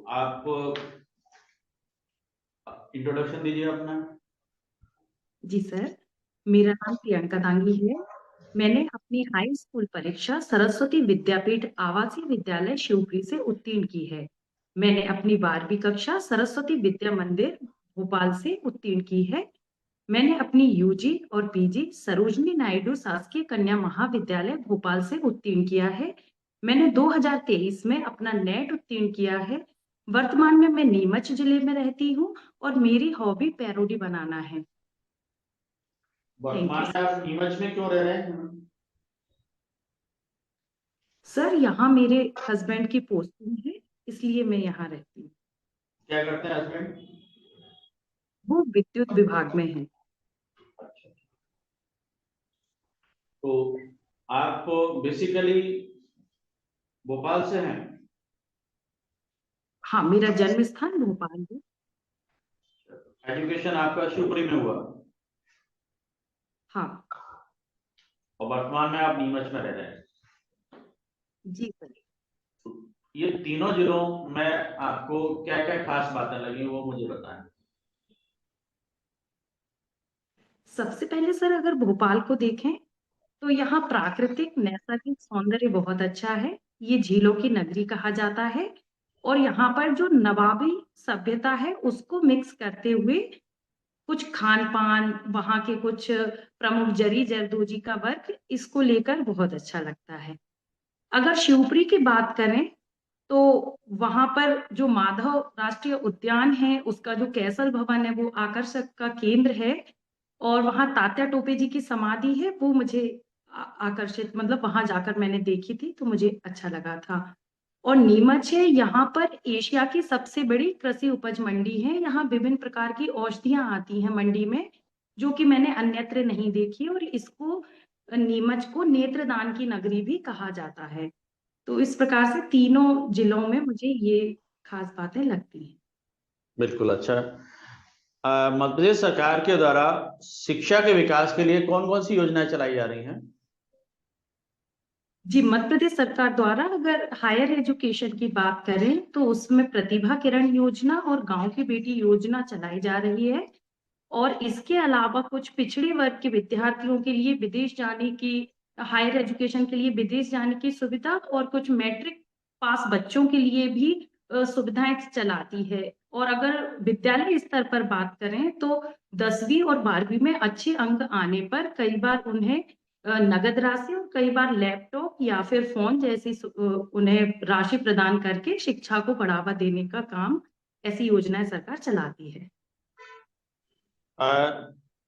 आप इंट्रोडक्शन दीजिए अपना। जी सर, मेरा नाम प्रियंका दांगी है। मैंने अपनी हाई स्कूल परीक्षा सरस्वती विद्यापीठ आवासीय विद्यालय शिवपुरी से उत्तीर्ण की है। मैंने अपनी 12वीं कक्षा सरस्वती विद्या मंदिर भोपाल से उत्तीर्ण की है। मैंने अपनी यूजी और पीजी सरोजनी नायडू शासकीय कन्या महाविद्यालय भोपाल से उत्तीर्ण किया है। मैंने 2023 में अपना नेट उत्तीर्ण किया है। वर्तमान में मैं नीमच जिले में रहती हूँ और मेरी हॉबी पैरोडी बनाना है। थैंक यू वर्तमान में सर। आप नीमच में क्यों रह रहे हैं? सर यहाँ मेरे हस्बैंड की पोस्टिंग है, इसलिए मैं यहाँ रहती हूँ। क्या करते हैं हस्बैंड? वो विद्युत विभाग में है। तो आप बेसिकली भोपाल से हैं? हाँ, मेरा जन्म स्थान भोपाल है। एजुकेशन आपका शिवपुरी में हुआ हाँ। और वर्तमान में आप नीमच में रह रहे हैं। जी सर। ये तीनों जिलों में आपको क्या क्या खास बातें लगी वो मुझे बताएं। सबसे पहले सर अगर भोपाल को देखें तो यहाँ प्राकृतिक नैसर्गिक सौंदर्य बहुत अच्छा है। ये झीलों की नगरी कहा जाता है और यहाँ पर जो नवाबी सभ्यता है उसको मिक्स करते हुए कुछ खान पान, वहाँ के कुछ प्रमुख जरी जरदोजी का वर्क, इसको लेकर बहुत अच्छा लगता है। अगर शिवपुरी की बात करें तो वहां पर जो माधव राष्ट्रीय उद्यान है उसका जो कैसल भवन है वो आकर्षक का केंद्र है। और वहां तात्या टोपे जी की समाधि है, वो मुझे आकर्षित, मतलब वहां जाकर मैंने देखी थी तो मुझे अच्छा लगा था। और नीमच है, यहाँ पर एशिया की सबसे बड़ी कृषि उपज मंडी है। यहाँ विभिन्न प्रकार की औषधियां आती हैं मंडी में, जो कि मैंने अन्यत्र नहीं देखी। और इसको, नीमच को नेत्रदान की नगरी भी कहा जाता है। तो इस प्रकार से तीनों जिलों में मुझे ये खास बातें लगती हैं। बिल्कुल अच्छा। मध्य प्रदेश सरकार के द्वारा शिक्षा के विकास के लिए कौन कौन सी योजनाएं चलाई जा रही हैं? जी, मध्य प्रदेश सरकार द्वारा अगर हायर एजुकेशन की बात करें तो उसमें प्रतिभा किरण योजना और गांव की बेटी योजना चलाई जा रही है। और इसके अलावा कुछ पिछड़े वर्ग के विद्यार्थियों के लिए विदेश जाने की, हायर एजुकेशन के लिए विदेश जाने की सुविधा, और कुछ मैट्रिक पास बच्चों के लिए भी सुविधाएं चलाती है। और अगर विद्यालय स्तर पर बात करें तो 10वीं और 12वीं में अच्छे अंक आने पर कई बार उन्हें नगद राशि और कई बार लैपटॉप या फिर फोन जैसी उन्हें राशि प्रदान करके शिक्षा को बढ़ावा देने का काम, ऐसी योजनाएं सरकार चलाती है।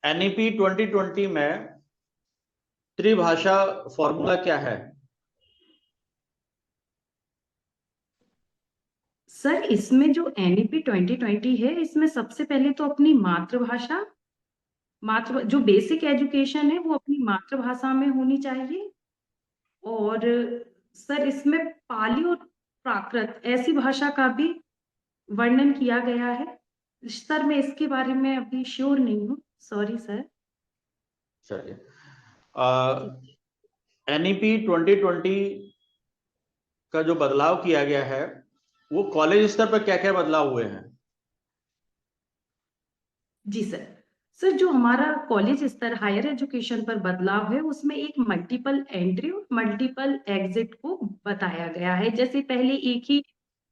एनईपी 2020 में त्रिभाषा फॉर्मूला क्या है? सर इसमें जो एनईपी 2020 है, इसमें सबसे पहले तो अपनी मातृभाषा, जो बेसिक एजुकेशन है वो अपनी मातृभाषा में होनी चाहिए। और सर इसमें पाली और प्राकृत ऐसी भाषा का भी वर्णन किया गया है। सर मैं इसके बारे में अभी श्योर नहीं हूँ, सॉरी सर। चलिए, एनईपी 2020 का जो बदलाव किया गया है वो कॉलेज स्तर पर क्या क्या बदलाव हुए हैं? जी सर। सर जो हमारा कॉलेज स्तर हायर एजुकेशन पर बदलाव है उसमें एक मल्टीपल एंट्री और मल्टीपल एग्जिट को बताया गया है। जैसे पहले एक ही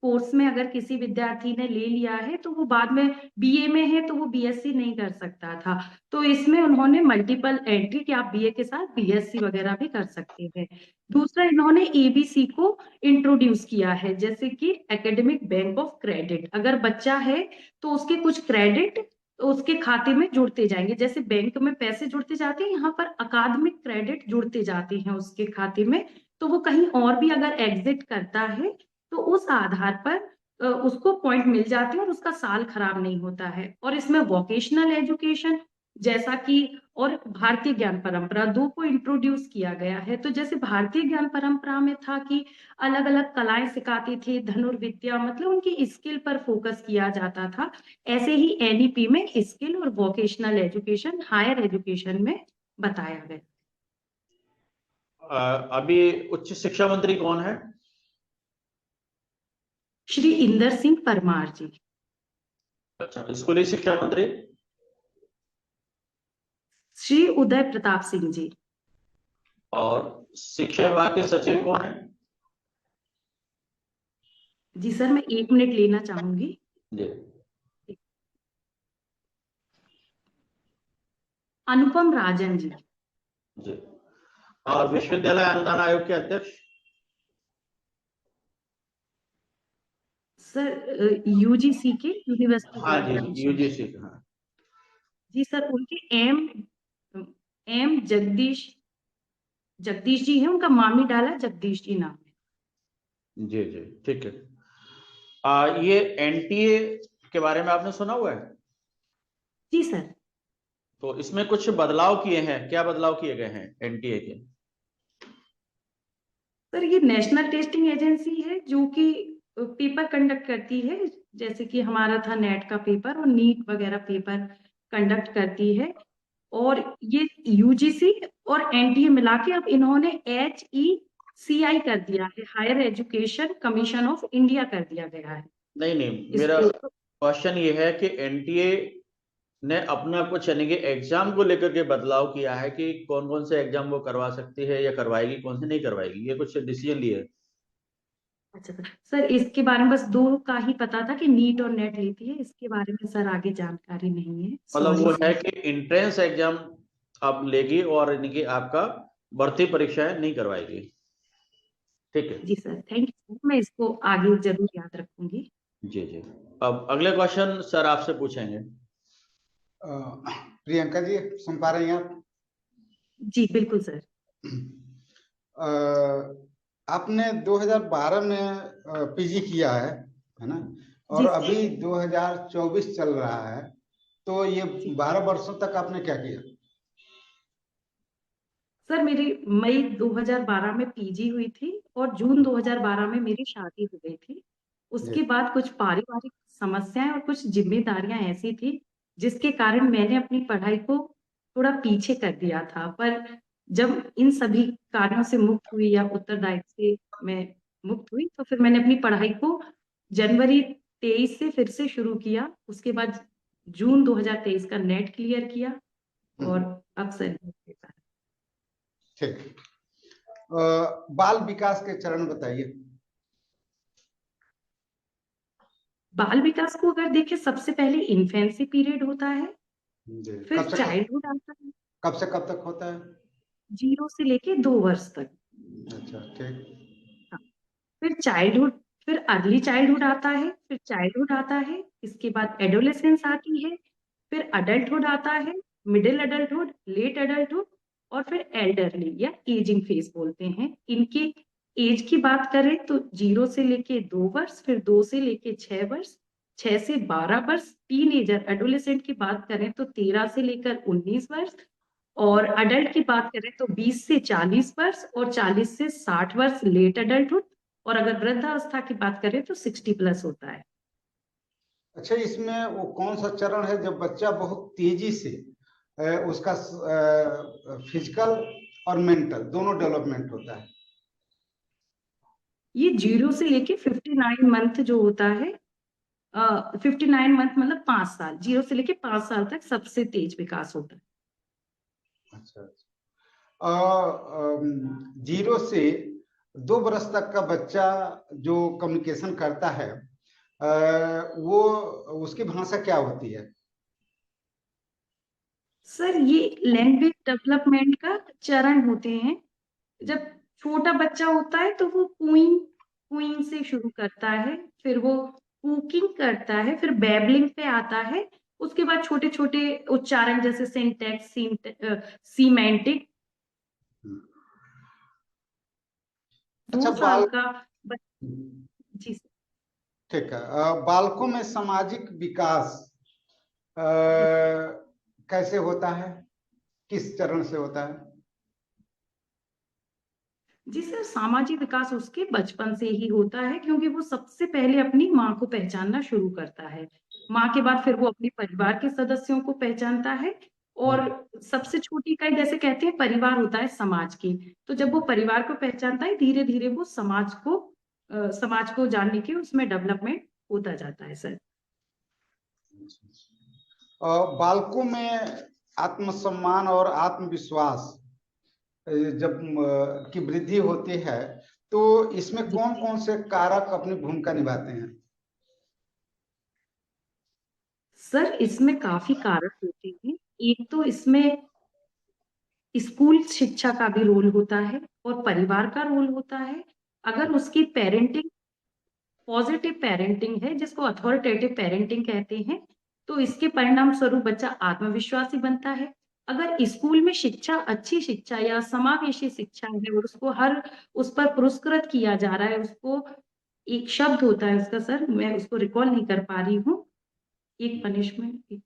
कोर्स में अगर किसी विद्यार्थी ने ले लिया है तो वो बाद में बीए में है तो वो बीएससी नहीं कर सकता था। तो इसमें उन्होंने मल्टीपल एंट्री कि आप बीए के साथ बीएससी वगैरह भी कर सकते हैं। दूसरा, इन्होंने एबीसी को इंट्रोड्यूस किया है, जैसे कि एकेडमिक बैंक ऑफ क्रेडिट। अगर बच्चा है तो उसके कुछ क्रेडिट तो उसके खाते में जुड़ते जाएंगे। जैसे बैंक में पैसे जुड़ते जाते हैं, यहाँ पर अकादमिक क्रेडिट जुड़ते जाते हैं उसके खाते में। तो वो कहीं और भी अगर एग्जिट करता है तो उस आधार पर उसको पॉइंट मिल जाते हैं और उसका साल खराब नहीं होता है। और इसमें वोकेशनल एजुकेशन, जैसा कि, और भारतीय ज्ञान परंपरा, दो को इंट्रोड्यूस किया गया है। तो जैसे भारतीय ज्ञान परंपरा में था कि अलग अलग कलाएं सिखाते थे, धनुर्विद्या, मतलब उनकी स्किल पर फोकस किया जाता था। ऐसे ही एनईपी में स्किल और वोकेशनल एजुकेशन हायर एजुकेशन में बताया गया। अभी उच्च शिक्षा मंत्री कौन है? श्री इंदर सिंह परमार जी। अच्छा, स्कूली शिक्षा मंत्री? श्री उदय प्रताप सिंह जी। और शिक्षा विभाग के सचिव कौन है? जी सर, मैं 1 मिनट लेना चाहूंगी। जी। अनुपम राजन जी। जी। और विश्वविद्यालय अनुदान आयोग के अध्यक्ष? सर यूजीसी के, यूनिवर्सिटी हाँ ग्रांट जी, कमीशन। यूजीसी का, हाँ। जी सर, उनके एम एम जगदीश जी हैं, उनका मामी डाला जगदीश जी नाम है। जी जी, ठीक है। ये एनटीए के बारे में आपने सुना हुआ है? जी सर। तो इसमें कुछ बदलाव किए हैं, क्या बदलाव किए गए हैं एनटीए के? सर ये नेशनल टेस्टिंग एजेंसी है जो कि पेपर कंडक्ट करती है, जैसे कि हमारा था नेट का पेपर और नीट वगैरह पेपर कंडक्ट करती है। और ये यूजीसी और एनटीए मिला के अब इन्होंने HECI कर दिया है, higher education commission of India कर दिया गया है नहीं नहीं, मेरा इसको। क्वेश्चन ये है कि एनटीए ने अपना कुछ यानी कि एग्जाम को लेकर के बदलाव किया है कि कौन कौन से एग्जाम वो करवा सकती है या करवाएगी, कौन से नहीं करवाएगी, ये कुछ डिसीजन लिए? अच्छा सर, सर इसके बारे में बस दो का ही पता था कि नीट और नेट लेती है, इसके बारे में सर आगे जानकारी नहीं है, मतलब सॉरी वो है सर। कि इंट्रेंस एग्जाम आप लेगी और यानी कि आपका भर्ती परीक्षाएं नहीं करवाएगी। ठीक है। जी सर, थैंक यू, मैं इसको आगे जरूर याद रखूंगी। जी जी। अब अगले क्वेश्चन सर आपसे पूछेंगे। प्रियंका जी, सुन पा रही हैं आप? जी बिल्कुल सर। अ, आपने 2012 में पीजी किया है ना? और जी अभी 2024 चल रहा है, तो ये जी 12 वर्षों तक आपने क्या किया? सर, मेरी मई 2012 में पीजी हुई थी और जून 2012 में मेरी शादी हो गई थी। जी। उसके बाद कुछ पारिवारिक समस्याएं और कुछ जिम्मेदारियां ऐसी थी जिसके कारण मैंने अपनी पढ़ाई को थोड़ा पीछे कर दिया था। पर जब इन सभी कार्यों से मुक्त हुई या उत्तरदायित्व से मैं मुक्त हुई तो फिर मैंने अपनी पढ़ाई को जनवरी 23 से फिर से शुरू किया। उसके बाद जून 2023 का नेट क्लियर किया और अब सर ठीक। बाल विकास के चरण बताइए। बाल विकास को अगर देखें, सबसे पहले इन्फेंसी पीरियड होता है, जी। फिर चाइल्डहुड आता है, कब से कब तक होता है? 0 से लेके 2 वर्ष तक। अच्छा, ठीक। हाँ, फिर चाइल्डहुड, फिर अर्ली चाइल्डहुड आता है, फिर चाइल्डहुड आता है, इसके बाद एडोलेसेंस आती है, फिर अडल्टहुड आता है, मिडिल अडल्टहुड, लेट अडल्टहुड और फिर एल्डरली या एजिंग फेज बोलते हैं। इनके एज की बात करें तो 0 से लेके 2 वर्ष, फिर 2 से लेके 6 वर्ष, 6 से 12 वर्ष। टीन एजर एडोलेसेंट की बात करें तो 13 से लेकर 19 वर्ष, और अडल्ट की बात करें तो 20 से 40 वर्ष और 40 से 60 वर्ष लेट अडल्टहुड। और अगर वृद्धावस्था की बात करें तो 60+ होता है। अच्छा, इसमें वो कौन सा चरण है जब बच्चा बहुत तेजी से उसका फिजिकल और मेंटल दोनों डेवलपमेंट होता है? ये 0 से लेके 59 मंथ जो होता है, 59 मंथ मतलब 5 साल, 0 से लेके 5 साल तक सबसे तेज विकास होता है। अच्छा अच्छा। 0 से 2 वर्ष तक का बच्चा जो कम्युनिकेशन करता है, वो उसकी भाषा क्या होती है? सर ये लैंग्वेज डेवलपमेंट का चरण होते हैं। जब छोटा बच्चा होता है तो वो कुइन कुइन से शुरू करता है, फिर वो कुकिंग करता है, फिर बेबलिंग पे आता है। उसके बाद छोटे छोटे उच्चारण जैसे सिंटैक्स, सीमेंटिक। अच्छा, 2 साल का जी सर। ठीक है। बालकों में सामाजिक विकास अ, जी कैसे होता है? किस चरण से होता है? जी सर, सामाजिक विकास उसके बचपन से ही होता है, क्योंकि वो सबसे पहले अपनी माँ को पहचानना शुरू करता है। माँ के बाद फिर वो अपने परिवार के सदस्यों को पहचानता है। और सबसे छोटी इकाई, जैसे कहते हैं परिवार होता है समाज की, तो जब वो परिवार को पहचानता है धीरे धीरे वो समाज को समाज को जानने के उसमें डेवलपमेंट होता जाता है सर। बालकों में आत्मसम्मान और आत्मविश्वास जब की वृद्धि होती है तो इसमें कौन कौन से कारक अपनी भूमिका निभाते हैं? सर इसमें काफी कारक होते हैं। एक तो इसमें स्कूल शिक्षा का भी रोल होता है और परिवार का रोल होता है। अगर उसकी पेरेंटिंग पॉजिटिव पेरेंटिंग है, जिसको अथॉरिटेटिव पेरेंटिंग कहते हैं, तो इसके परिणाम स्वरूप बच्चा आत्मविश्वासी बनता है। अगर स्कूल में शिक्षा अच्छी शिक्षा या समावेशी शिक्षा है और उसको हर उस पर पुरस्कृत किया जा रहा है, उसको एक शब्द होता है उसका सर, मैं उसको रिकॉल नहीं कर पा रही हूँ, एक पनिशमेंट,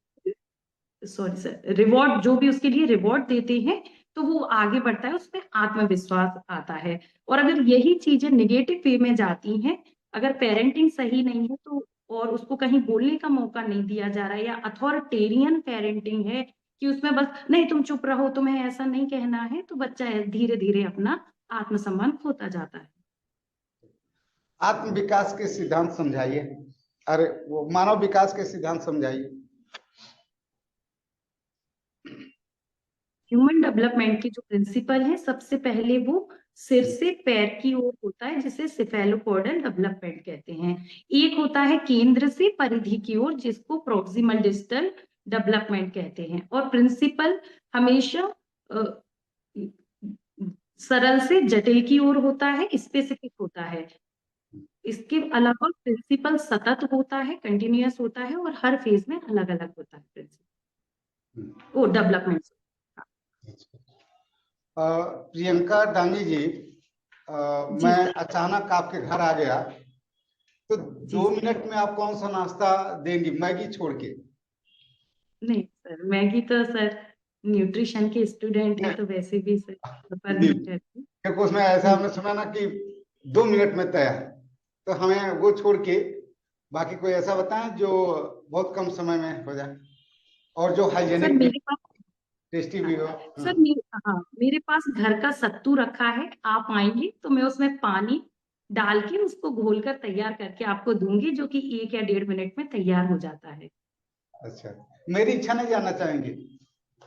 सॉरी सर, रिवॉर्ड, जो भी उसके लिए रिवॉर्ड देते हैं तो वो आगे बढ़ता है, उसमें आत्मविश्वास आता है। और अगर यही चीजें निगेटिव वे में जाती हैं, अगर पेरेंटिंग सही नहीं है तो, और उसको कहीं बोलने का मौका नहीं दिया जा रहा है, या अथॉरिटेरियन पेरेंटिंग है कि उसमें बस नहीं तुम चुप रहो, तुम्हें ऐसा नहीं कहना है, तो बच्चा धीरे धीरे अपना आत्मसम्मान खोता जाता है। आत्म विकास के सिद्धांत समझाइए। अरे वो मानव विकास के सिद्धांत समझाइए। ह्यूमन डेवलपमेंट के जो प्रिंसिपल है, सबसे पहले वो सिर से पैर की ओर होता है, जिसे सिफेलोपोडल डेवलपमेंट कहते हैं। एक होता है केंद्र से परिधि की ओर, जिसको प्रोक्सिमल डिस्टल डेवलपमेंट कहते हैं। और प्रिंसिपल हमेशा सरल से जटिल की ओर होता है, स्पेसिफिक होता है। इसके अलावा प्रिंसिपल सतत होता है, कंटिन्यूअस होता है, और हर फेज में अलग अलग होता है प्रिंसिपल वो डेवलपमेंट। प्रियंका डांगी जी, मैं अचानक आपके घर आ गया तो 2 मिनट में आप कौन सा नाश्ता देंगी मैगी छोड़ के? नहीं सर, मैगी तो सर न्यूट्रिशन के स्टूडेंट है तो वैसे भी सर प्रेफर नहीं करती। देखो उसमें ऐसा हमने सुना ना कि 2 मिनट में तैयार, तो हमें वो छोड़ के बाकी कोई ऐसा बताएं जो बहुत कम समय में हो जाए और जो सर हाइजेनिक मेरे पास, टेस्टी भी हो। सर हाँ, मेरे पास घर का सत्तू रखा है, आप आएंगे तो मैं उसमें पानी डाल के उसको घोलकर तैयार करके आपको दूंगी, जो कि 1 या 1.5 मिनट में तैयार हो जाता है। अच्छा, मेरी इच्छा नहीं जानना चाहेंगे?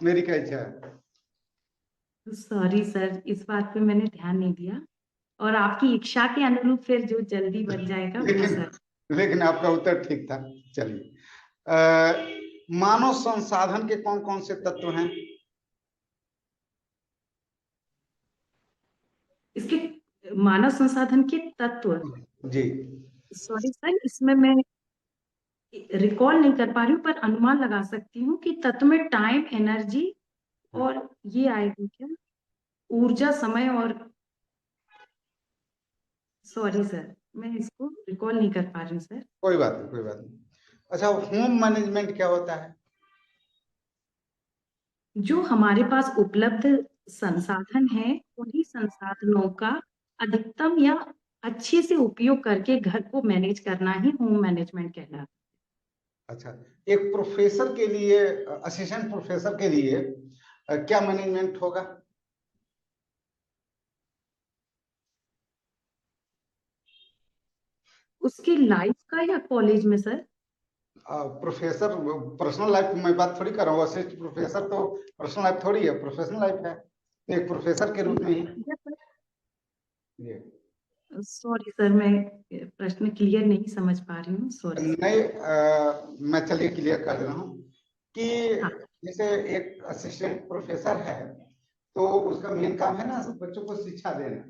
मेरी क्या इच्छा है? सॉरी सर, इस बात पे मैंने ध्यान नहीं दिया, और आपकी इच्छा के अनुरूप फिर जो जल्दी बन जाएगा वो सर। लेकिन आपका उत्तर ठीक था। चलिए, मानव संसाधन के कौन कौन से तत्व हैं? इसके मानव संसाधन के तत्व, जी सॉरी सर, इसमें मैं रिकॉल नहीं कर पा रही हूँ, पर अनुमान लगा सकती हूँ कि तत्व में टाइम, एनर्जी, और ये आएगी क्या, ऊर्जा, समय, और सॉरी सर, मैं इसको रिकॉल नहीं कर पा रही हूँ सर। कोई बात नहीं, कोई बात नहीं। अच्छा, होम मैनेजमेंट क्या होता है? जो हमारे पास उपलब्ध संसाधन है, उन्हीं संसाधनों का अधिकतम या अच्छे से उपयोग करके घर को मैनेज करना ही होम मैनेजमेंट कहलाता है। अच्छा, एक प्रोफेसर के लिए, असिस्टेंट प्रोफेसर के लिए क्या मैनेजमेंट होगा? उसकी लाइफ का या कॉलेज में सर? प्रोफेसर पर्सनल लाइफ में बात थोड़ी कर रहा हूँ, असिस्टेंट प्रोफेसर तो पर्सनल लाइफ थोड़ी है, प्रोफेशनल लाइफ है, तो एक प्रोफेसर के रूप में ही। सॉरी सर, मैं प्रश्न क्लियर नहीं समझ पा रही हूँ, सॉरी। नहीं, मैं चलिए क्लियर कर दे रहा हूँ कि हाँ। जैसे एक असिस्टेंट प्रोफेसर है तो उसका मेन काम है ना बच्चों को शिक्षा देना,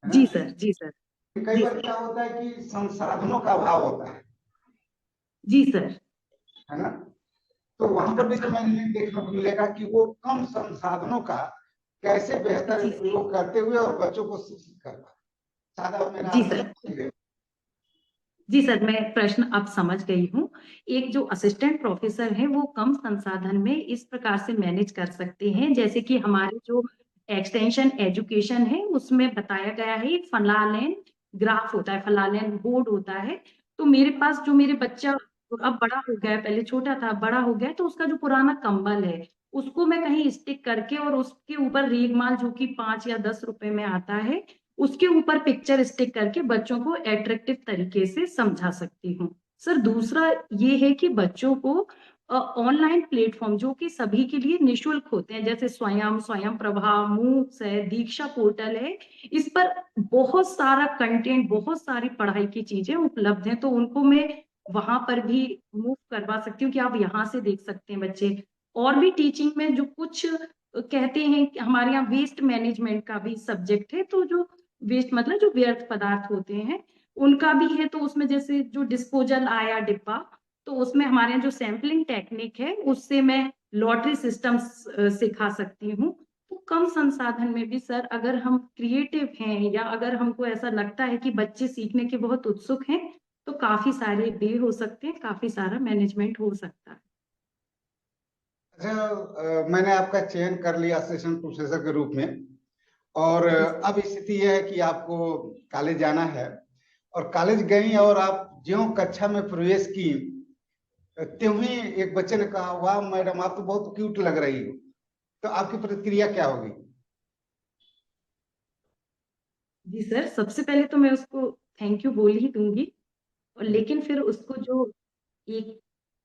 है जी ना? सर, जी सर। कई जी बार सर। क्या होता है कि संसाधनों का अभाव होता जी सर। है ना? तो वहां पर भी तो मैंने देखने को मिलेगा कि वो कम संसाधनों का कैसे बेहतर जी उपयोग करते हुए और बच्चों को शिक्षित कर पाए। सादा मेरा जी सर। जी सर, मैं प्रश्न अब समझ गई हूँ। एक जो असिस्टेंट प्रोफेसर है वो कम संसाधन में इस प्रकार से मैनेज कर सकते हैं, जैसे कि हमारे जो एक्सटेंशन एजुकेशन है उसमें बताया गया है, एक फलालेन ग्राफ होता है, फलालेन बोर्ड होता है। तो मेरे पास जो मेरे बच्चा अब बड़ा हो गया है, पहले छोटा था बड़ा हो गया है, तो उसका जो पुराना कंबल है उसको मैं कहीं स्टिक करके और उसके ऊपर रेगमाल जो कि 5 या 10 रुपए में आता है उसके ऊपर पिक्चर स्टिक करके बच्चों को अट्रैक्टिव तरीके से समझा सकती हूँ। सर दूसरा ये है कि बच्चों को ऑनलाइन प्लेटफॉर्म जो कि सभी के लिए निशुल्क होते हैं, जैसे स्वयं प्रभा, मूक्स है, दीक्षा पोर्टल है, इस पर बहुत सारा कंटेंट, बहुत सारी पढ़ाई की चीजें उपलब्ध हैं, तो उनको मैं वहां पर भी मूव करवा सकती हूँ कि आप यहाँ से देख सकते हैं बच्चे। और भी टीचिंग में जो कुछ कहते हैं कि हमारे यहाँ वेस्ट मैनेजमेंट का भी सब्जेक्ट है, तो जो वेस्ट मतलब जो व्यर्थ पदार्थ होते हैं उनका भी है, तो उसमें जैसे जो डिस्पोजल आया डिब्बा, तो उसमें हमारे यहाँ जो सैम्पलिंग टेक्निक है उससे मैं लॉटरी सिस्टम सिखा सकती हूँ। तो कम संसाधन में भी सर अगर हम क्रिएटिव हैं या अगर हमको ऐसा लगता है कि बच्चे सीखने के बहुत उत्सुक हैं, तो काफी सारे वे हो सकते हैं, काफी सारा मैनेजमेंट हो सकता है। अच्छा, मैंने आपका चयन कर लिया असिस्टेंट प्रोफेसर के रूप में, और अब स्थिति यह है कि आपको कॉलेज जाना है, और कॉलेज गई और आप ज्यों कक्षा में प्रवेश की त्यों ही एक बच्चे ने कहा, वाह मैडम आप तो बहुत क्यूट लग रही हो, तो आपकी प्रतिक्रिया क्या होगी? जी सर, सबसे पहले तो मैं उसको थैंक यू बोल ही दूंगी, और लेकिन फिर उसको जो एक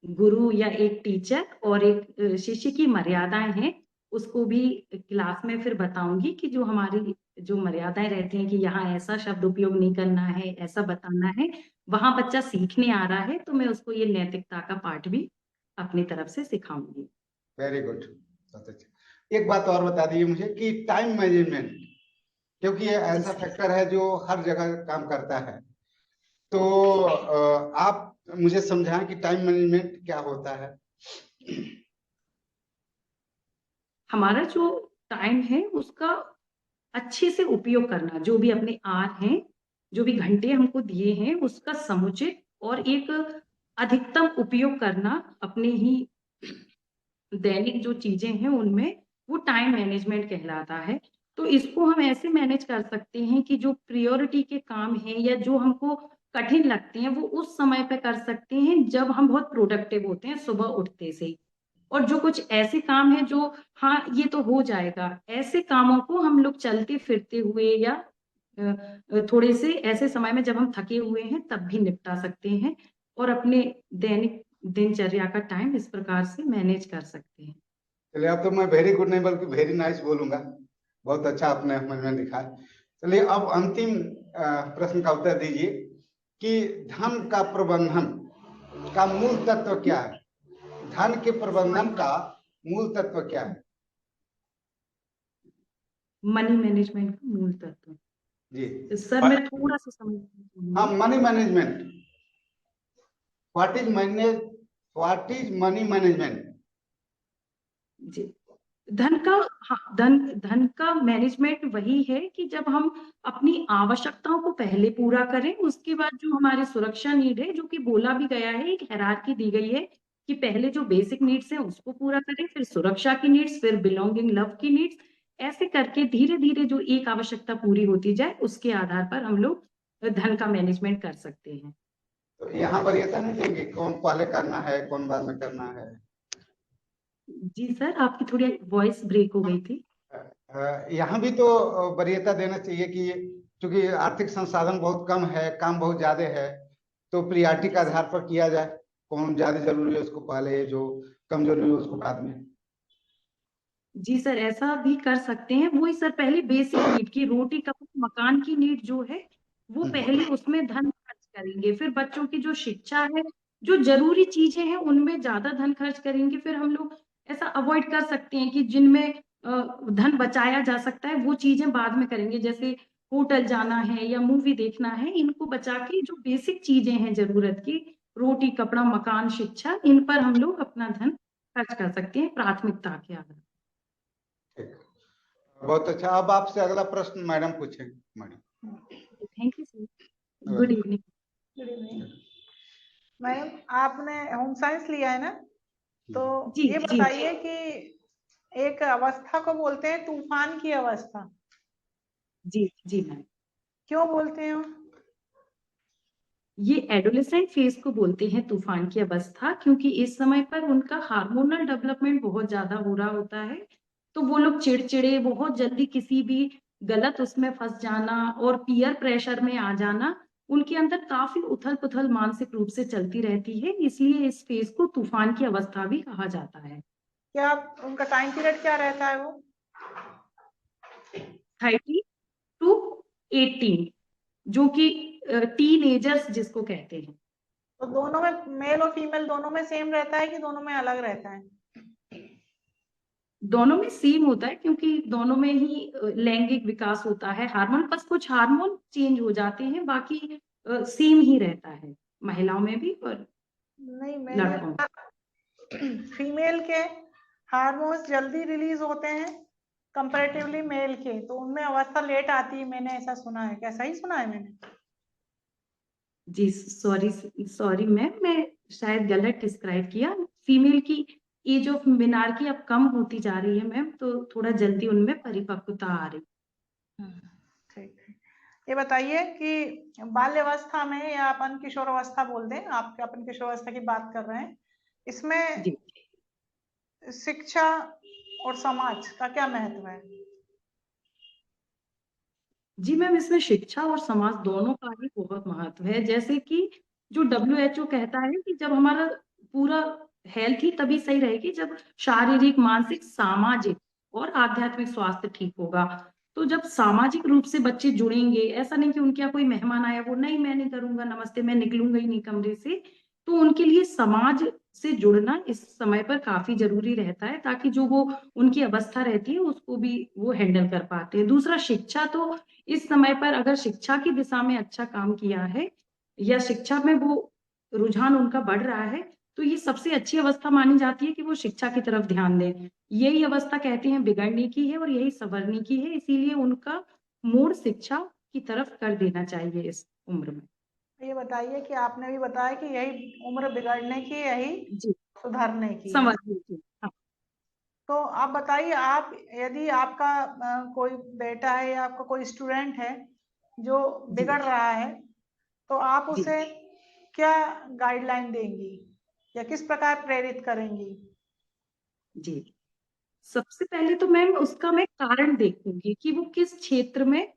गुरु या एक टीचर और एक शिष्य की मर्यादाएं हैं उसको भी क्लास में फिर बताऊंगी कि जो हमारी जो मर्यादाएं रहती हैं कि यहाँ ऐसा शब्द उपयोग नहीं करना है, ऐसा बताना है, वहां बच्चा सीखने आ रहा है, तो मैं उसको ये नैतिकता का पाठ भी अपनी तरफ से सिखाऊंगी। वेरी गुड, बहुत अच्छा। एक बात और बता दीजिए मुझे कि टाइम मैनेजमेंट, क्योंकि ये जी ऐसा सर। फैक्टर है जो हर जगह काम करता है, तो आप मुझे समझाएं कि टाइम मैनेजमेंट क्या होता है। हमारा जो टाइम है उसका अच्छे से उपयोग करना, जो भी अपने आर हैं, जो भी घंटे हमको दिए हैं उसका समुचित और एक अधिकतम उपयोग करना अपने ही दैनिक जो चीजें हैं उनमें, वो टाइम मैनेजमेंट कहलाता है। तो इसको हम ऐसे मैनेज कर सकते हैं कि जो प्रायोरिटी के काम हैं या जो हमको कठिन लगते हैं वो उस समय पे कर सकते हैं जब हम बहुत प्रोडक्टिव होते हैं सुबह उठते से ही। और जो कुछ ऐसे काम हैं जो हाँ ये तो हो जाएगा, ऐसे कामों को हम लोग चलते फिरते हुए या थोड़े से ऐसे समय में जब हम थके हुए हैं तब भी निपटा सकते हैं, और अपने दैनिक दिनचर्या का टाइम इस प्रकार से मैनेज कर सकते हैं। चलिए, अब तो मैं वेरी गुड नहीं बल्कि वेरी नाइस बोलूंगा। बहुत अच्छा आपने मन में लिखा। चलिए, अब अंतिम प्रश्न का उत्तर दीजिए कि धन का प्रबंधन का मूल तत्व क्या है? धन के प्रबंधन का मूल तत्व क्या है? मनी मैनेजमेंट का मूल तत्व। जी सर मैं थोड़ा सा हाँ, समझ money management. What is money management? जी, धन का, हाँ धन का मैनेजमेंट वही है कि जब हम अपनी आवश्यकताओं को पहले पूरा करें, उसके बाद जो हमारी सुरक्षा नीड है, जो कि बोला भी गया है, एक हायरार्की दी गई है कि पहले जो बेसिक नीड्स हैं उसको पूरा करें, फिर सुरक्षा की नीड्स, फिर बिलोंगिंग लव की नीड्स, ऐसे करके धीरे धीरे जो एक आवश्यकता पूरी होती जाए उसके आधार पर हम लोग धन का मैनेजमेंट कर सकते हैं। तो यहाँ पर ऐसा नहीं देंगे कौन पहले करना है कौन बाद में करना है? जी सर, आपकी थोड़ी वॉइस ब्रेक हो गई थी। यहाँ भी तो वरीयता देना चाहिए कि क्योंकि आर्थिक संसाधन बहुत कम है, काम बहुत ज्यादा है, तो प्रियरिटी के आधार पर किया जाए, कौन ज्यादा जरूरी है उसको पहले, जो कम जरूरी है उसको बाद में। जी सर, ऐसा भी कर सकते हैं। वही सर, पहले बेसिक नीड की रोटी कपड़ा मकान की नीड जो है वो पहले उसमें धन खर्च करेंगे, फिर बच्चों की जो शिक्षा है, जो जरूरी चीजें हैं उनमें ज्यादा धन खर्च करेंगे, फिर हम लोग ऐसा अवॉइड कर सकते हैं कि जिनमें धन बचाया जा सकता है वो चीजें बाद में करेंगे, जैसे होटल जाना है या मूवी देखना है, इनको बचा के जो बेसिक चीजें हैं जरूरत की, रोटी कपड़ा मकान शिक्षा, इन पर हम लोग अपना धन खर्च कर सकते हैं प्राथमिकता के आधार। ठीक, बहुत अच्छा। अब आपसे अगला प्रश्न मैडम पूछेंगे। Madam, thank you sir, good evening. Good evening madam, आपने होम साइंस लिया है ना, तो जी ये जी बताइए कि एक अवस्था को बोलते हैं तूफान की अवस्था, जी जी मैम, क्यों बोलते हैं? ये एडोलेसेंट फेज को बोलते हैं तूफान की अवस्था, क्योंकि इस समय पर उनका हार्मोनल डेवलपमेंट बहुत ज्यादा हो रहा होता है, तो वो लोग चिड़चिड़े, बहुत जल्दी किसी भी गलत उसमें फंस जाना और पीयर प्रेशर में आ जाना, उनके अंदर काफी उथल-पुथल मानसिक रूप से चलती रहती है, इसलिए इस फेज को तूफान की अवस्था भी कहा जाता है। क्या उनका टाइम पीरियड क्या रहता है वो? 30 टू 18, जो कि टीनेजर्स जिसको कहते हैं। तो दोनों में मेल और फीमेल दोनों में सेम रहता है कि दोनों में अलग रहता है? दोनों में सेम होता है, क्योंकि दोनों में ही लैंगिक विकास होता है, हार्मोन, बस कुछ हार्मोन चेंज हो जाते हैं, बाकी सेम ही रहता है महिलाओं में भी और नहीं, मैंने लड़कों। फीमेल के हार्मोन्स जल्दी रिलीज होते हैं कंपैरेटिवली मेल के, तो उनमें अवस्था लेट आती है, मैंने ऐसा सुना है। क्या सही सुना है मैंने? जी सॉरी सॉरी मैम, मैं शायद गलत डिस्क्राइब किया। फीमेल की एज ऑफ मेनार्की अब कम होती जा रही है मैम, तो थोड़ा जल्दी उनमें परिपक्वता आ रही। ठीक है। ये बताइए कि बाल्यावस्था में या अपन किशोरावस्था बोल दें, आप अपन किशोरावस्था की बात कर रहे हैं, इसमें जी शिक्षा और समाज का क्या महत्व है? जी मैम, इसमें शिक्षा और समाज दोनों का ही बहुत महत्व है। जैसे कि जो WHO कहता है कि जब हमारा पूरा हेल्थ ही तभी सही रहेगी जब शारीरिक, मानसिक, सामाजिक और आध्यात्मिक स्वास्थ्य ठीक होगा। तो जब सामाजिक रूप से बच्चे जुड़ेंगे, ऐसा नहीं कि उनके यहाँ कोई मेहमान आया, वो नहीं मैं नहीं करूंगा नमस्ते, मैं निकलूंगा ही नहीं कमरे से, तो उनके लिए समाज से जुड़ना इस समय पर काफी जरूरी रहता है, ताकि जो वो उनकी अवस्था रहती है उसको भी वो हैंडल कर पाते हैं। दूसरा, शिक्षा, तो इस समय पर अगर शिक्षा की दिशा में अच्छा काम किया है या शिक्षा में वो रुझान उनका बढ़ रहा है, तो ये सबसे अच्छी अवस्था मानी जाती है कि वो शिक्षा की तरफ ध्यान दें। यही अवस्था कहते हैं बिगड़ने की है और यही संवरने की है, इसीलिए उनका मोड़ शिक्षा की तरफ कर देना चाहिए इस उम्र में। ये बताइए कि आपने भी बताया कि यही उम्र बिगड़ने की, यही जी, सुधरने की है। संवरने की। हाँ, तो आप बताइए, आप यदि आपका कोई बेटा है या आपका कोई स्टूडेंट है जो जी बिगड़ रहा है, तो आप जी उसे क्या गाइडलाइन देंगी या किस प्रकार प्रेरित करेंगी? जी। सबसे पहले तो मैम उसका मैं कारण देखूंगी कि वो किस क्षेत्र में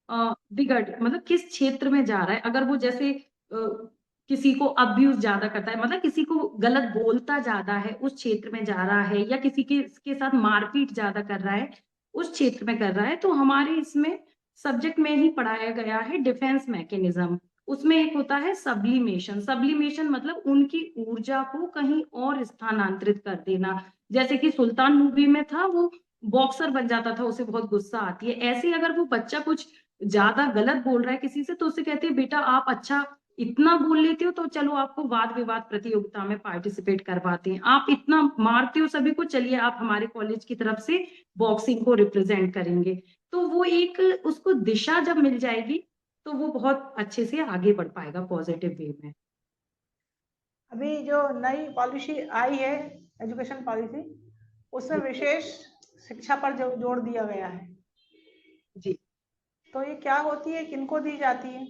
मतलब किस क्षेत्र में जा रहा है। अगर वो जैसे किसी को अब्यूज ज्यादा करता है, मतलब किसी को गलत बोलता ज्यादा है, उस क्षेत्र में जा रहा है, या किसी के साथ मारपीट ज्यादा कर रहा है, उस क्षेत्र में कर रहा है, तो हमारे इसमें सब्जेक्ट में ही पढ़ाया गया है डिफेंस मैकेनिज्म। उसमें एक होता है सब्लिमेशन। सब्लिमेशन मतलब उनकी ऊर्जा को कहीं और स्थानांतरित कर देना। जैसे कि सुल्तान मूवी में था, वो बॉक्सर बन जाता था, उसे बहुत गुस्सा आती है। ऐसे अगर वो बच्चा कुछ ज्यादा गलत बोल रहा है किसी से, तो उसे कहते हैं बेटा आप अच्छा इतना बोल लेते हो तो चलो आपको वाद विवाद प्रतियोगिता में पार्टिसिपेट करवाते हैं, आप इतना मारते हो सभी को, चलिए आप हमारे कॉलेज की तरफ से बॉक्सिंग को रिप्रेजेंट करेंगे। तो वो एक उसको दिशा जब मिल जाएगी तो वो बहुत अच्छे से आगे बढ़ पाएगा पॉजिटिव वे में। अभी जो नई पॉलिसी आई है, एजुकेशन पॉलिसी, उसमें जी विशेष शिक्षा पर जो जोर दिया गया है, जी तो ये क्या होती है, किनको दी जाती है?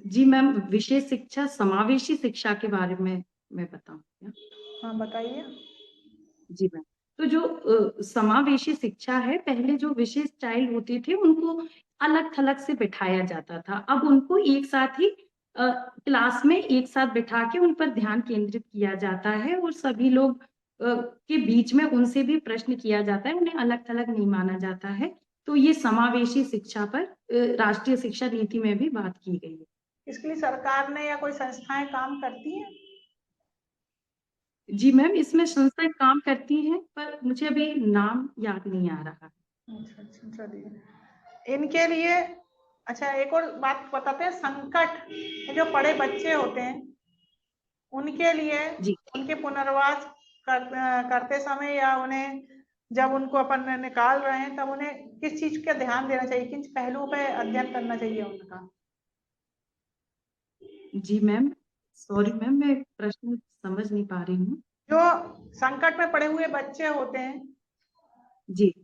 जी मैम, विशेष शिक्षा समावेशी शिक्षा के बारे में मैं बताऊं क्या? हाँ बताइए। जी मैम, तो जो समावेशी शिक्षा है, पहले जो विशेष चाइल्ड होते थे उनको अलग थलग से बिठाया जाता था, अब उनको एक साथ ही क्लास में एक साथ बिठा के उन पर ध्यान केंद्रित किया जाता है, और सभी लोग के बीच में उनसे भी प्रश्न किया जाता है, उन्हें अलग थलग नहीं माना जाता है। तो ये समावेशी शिक्षा पर राष्ट्रीय शिक्षा नीति में भी बात की गई है। इसके लिए सरकार ने या कोई संस्थाएं काम करती हैं? जी मैम, इसमें संस्थाएं काम करती हैं, पर मुझे अभी नाम याद नहीं आ रहा। अच्छा अच्छा, चलिए। इनके लिए अच्छा एक और बात बताते हैं, संकट में जो पढ़े बच्चे होते हैं उनके लिए, जी उनके पुनर्वास करते समय या उन्हें जब उनको अपन निकाल रहे हैं तब उन्हें किस चीज का ध्यान देना चाहिए, किन पहलुओं पे अध्ययन करना चाहिए उनका? जी मैम, सॉरी मैम, मैं प्रश्न समझ नहीं पा रही हूँ। जो संकट में पड़े हुए बच्चे होते हैं, जी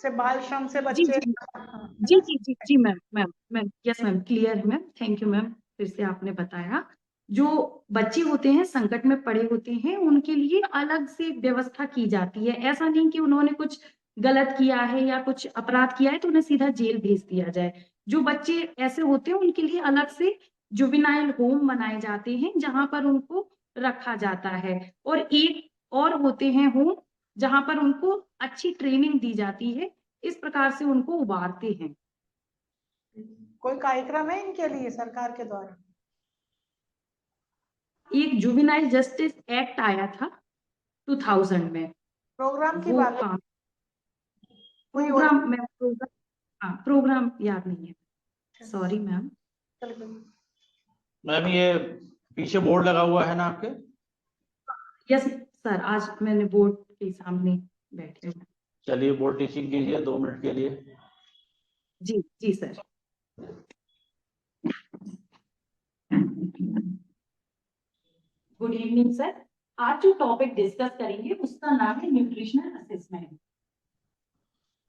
से बाल श्रम से जी बच्चे, जी हाँ, जी जी जी जी ma'am ma'am ma'am, yes ma'am, clear है मैम, थैंक यू मैम, फिर से आपने बताया। जो बच्चे होते हैं संकट में पड़े होते हैं उनके लिए अलग से व्यवस्था की जाती है। ऐसा नहीं कि उन्होंने कुछ गलत किया है या कुछ अपराध किया है तो उन्हें सीधा जेल भेज दिया जाए। जो बच्चे ऐसे होते हैं उनके लिए अलग से जुवेनाइल होम बनाए जाते हैं जहां पर उनको रखा जाता है। और एक और होते हैं होम जहां पर उनको अच्छी ट्रेनिंग दी जाती है। इस प्रकार से उनको उबारते हैं। कोई कार्यक्रम है इनके लिए सरकार के द्वारा? एक जुवेनाइल जस्टिस एक्ट आया था 2000 में। प्रोग्राम की वो बात काम कोई प्रोग्राम याद नहीं है, सॉरी मैम। मैम ये पीछे बोर्ड लगा हुआ है ना आपके? यस सर, आज मैंने बोर्ड के सामने बैठे हूँ। चलिए बोर्ड टीचिंग कीजिए 2 मिनट के लिए। जी जी सर। Good evening sir. आज जो टॉपिक डिस्कस करेंगे उसका नाम है न्यूट्रिशनल असेसमेंट।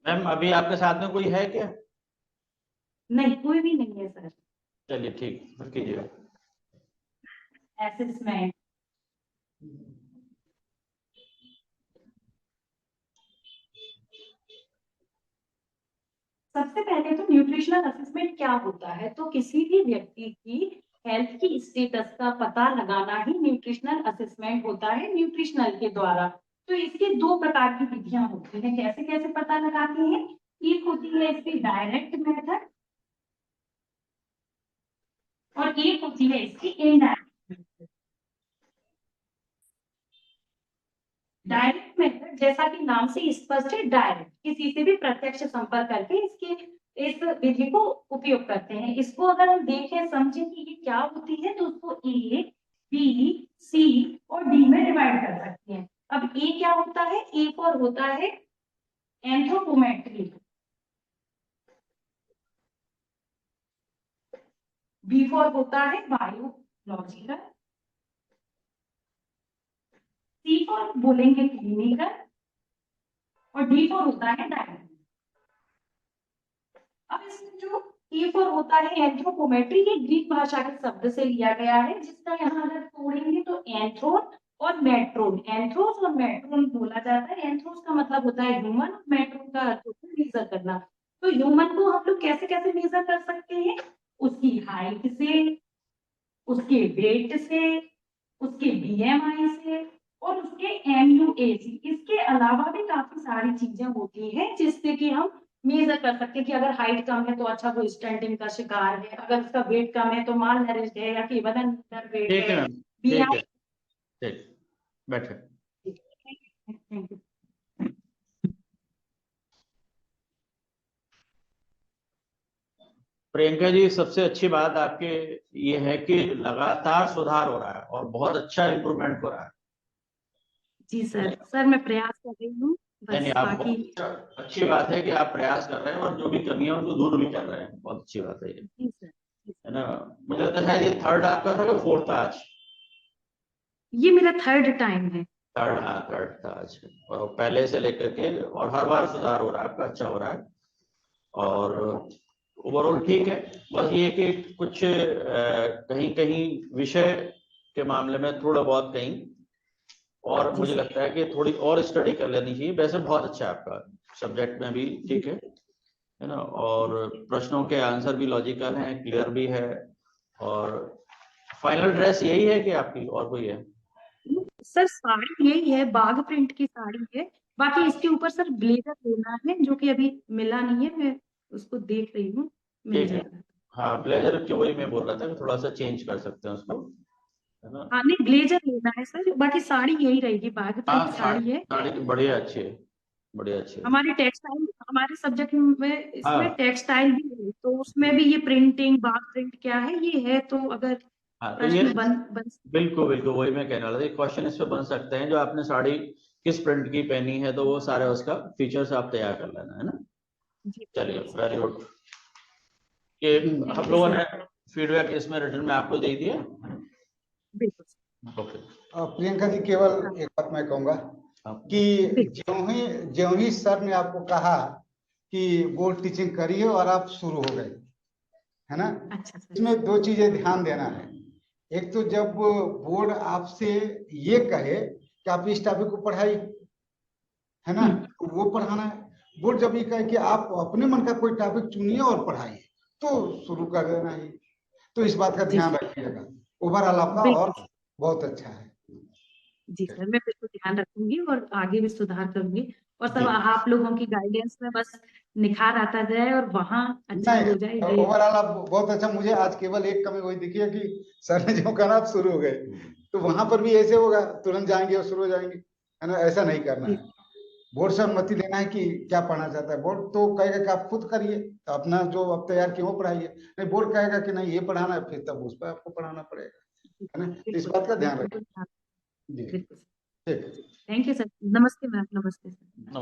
मैम अभी आपके साथ में कोई है क्या? नहीं, कोई भी नहीं है सर। चलिए ठीक, फिर कीजिए। असेसमेंट सबसे पहले तो न्यूट्रिशनल असेसमेंट क्या होता है, तो किसी भी व्यक्ति की हेल्थ की स्टेटस का पता लगाना ही न्यूट्रिशनल असेसमेंट होता है न्यूट्रिशनल के द्वारा। तो इसके 2 प्रकार की विधियां होती हैं। कैसे कैसे पता लगाते हैं? एक होती है इसकी डायरेक्ट मेथड और एक होती है इसकी इनडायरेक्ट मेथड। डायरेक्ट मेथड जैसा कि नाम से स्पष्ट है, डायरेक्ट किसी से भी प्रत्यक्ष संपर्क करके इस विधि को उपयोग करते हैं। इसको अगर हम देखें समझें कि ये क्या होती है तो उसको ए, बी, सी और डी में डिवाइड कर सकते हैं। अब ए क्या होता है? ए फॉर होता है एंथ्रोपोमेट्री, बी फॉर होता है बायोलॉजिकल, सी फॉर बोलेंगे क्लिनिकल और डी फॉर होता है डायग्नोस्टिक। अब इसमें जो ए फॉर होता है एंथ्रोपोमेट्री, ये ग्रीक भाषा के शब्द से लिया गया है जिसका यहाँ अगर तोड़ेंगे तो एंथ्रोन और मेट्रोन, एंथ्रोस और मेट्रोन बोला जाता है। एंथ्रोस का मतलब होता है ह्यूमन और मेट्रोन का अर्थ होता है मेजर करना। तो ह्यूमन को हम लोग कैसे कैसे मेजर कर सकते हैं? उसकी हाइट से, उसके वेट से, उसके बीएमआई से और उसके एमयूए से। इसके अलावा भी काफी सारी चीजें होती हैं जिससे कि हम मेजर कर सकते हैं कि अगर हाइट कम है तो अच्छा वो स्टंटिंग का शिकार है, अगर उसका वेट कम है तो माल नरिश्ड है या केवल अंडर वेट ठीक है है। मैम, ठीक है, ठीक, बैठे। Thank you. प्रियंका जी, सबसे अच्छी बात आपके ये है कि लगातार सुधार हो रहा है और बहुत अच्छा इम्प्रूवमेंट हो रहा है। जी सर मैं प्रयास कर रही हूँ नहीं नहीं, बस आप बाकी। बहुत अच्छी बात है कि आप प्रयास कर रहे हैं और जो भी कमी है उनको दूर भी कर रहे हैं। बहुत अच्छी बात है ये, जी सर है ना? मुझे लगता है ये 3rd आपका था, 4th आज? ये मेरा 3rd टाइम है। 3rd, हाँ 3rd था आज। और पहले से लेकर के और हर बार सुधार हो रहा है आपका, अच्छा हो रहा है और ओवरऑल ठीक है। बस ये कि कुछ कहीं कहीं विषय के मामले में थोड़ा बहुत कहीं और मुझे लगता है कि थोड़ी और स्टडी कर लेनी चाहिए। वैसे बहुत अच्छा है आपका सब्जेक्ट में भी, ठीक है ना? और प्रश्नों के आंसर भी लॉजिकल हैं, क्लियर भी है। और फाइनल ड्रेस यही है कि आपकी और कोई है? सर साड़ी यही है, बाघ प्रिंट की साड़ी है। बाकी इसके ऊपर सर ब्लेजर लेना है जो कि अभी मिला नहीं है, मैं उसको देख रही हूँ, मिल ठीक है, जाएगा। हाँ ब्लेजर की वही मैं बोल रहा था कि थोड़ा सा चेंज कर सकते हैं उसको, है ना? हाँ नहीं, ब्लेजर लेना है सर, बाकी साड़ी यही रहेगी, बाघ हाँ प्रिंट साड़ी है। साड़ी तो बढ़िया अच्छी है, बढ़िया अच्छी है। हमारे सब्जेक्ट में इसमें हाँ टेक्सटाइल भी है तो उसमें भी ये प्रिंटिंग बाघ प्रिंट क्या है ये है, तो अगर हाँ, तो ये प्रश्न बन बिल्कुल बिल्कुल वही मैं कहने वाला था। क्वेश्चन इस पे बन सकते हैं, जो आपने साड़ी किस प्रिंट की पहनी है, तो वो सारे उसका फीचर्स आप तैयार कर लेना, है ना? जी चलिए वेरी गुड। कि हम लोगों ने फीडबैक इसमें रिटर्न में आपको दे दिया। बिल्कुल। ओके, प्रियंका जी, केवल एक बात मैं कहूंगा कि ज्यों ही सर ने आपको कहा कि बोर्ड टीचिंग करिए और आप शुरू हो गए, है ना? अच्छा सर। इसमें 2 चीजें ध्यान देना है। एक तो जब बोर्ड आपसे ये कहे कि आप इस टॉपिक को पढ़ाइए, है ना, तो वो पढ़ाना है। बोर्ड जब ये कहे कि आप अपने मन का कोई टॉपिक चुनिए और पढ़ाइए, तो शुरू कर देना है। तो इस बात का जी ध्यान सर, रखिएगा। ओवरऑल आपका और बिल्कुल बहुत अच्छा है। जी सर, मैं बिल्कुल ध्यान रखूंगी और आगे भी सुधार करूंगी, और सब जी आप लोगों की गाइडेंस में बस निखार आता जाए और वहाँ अच्छा नहीं, हो जाए, ये ओवरऑल आप बहुत अच्छा। मुझे आज केवल एक कमी वही दिखी है कि सर ने जो कहा आप शुरू हो गए, तो वहां पर भी ऐसे होगा तुरंत जाएंगे और शुरू हो जाएंगे, है ना, ऐसा नहीं करना जी है। बोर्ड से अनुमति लेना है कि क्या पढ़ना चाहता है। बोर्ड तो कहेगा कि आप खुद करिए, तो अपना जो आप तैयार किए वो पढ़ाइए। नहीं, बोर्ड कहेगा कि नहीं ये पढ़ाना है, फिर तब उस पर आपको पढ़ाना पड़ेगा, है ना। तो इस बिल्कुल बात का मैं ध्यान बिल्कुल रखें। जी बिल्कुल ठीक है। थैंक यू सर, नमस्ते मैम, नमस्ते सर।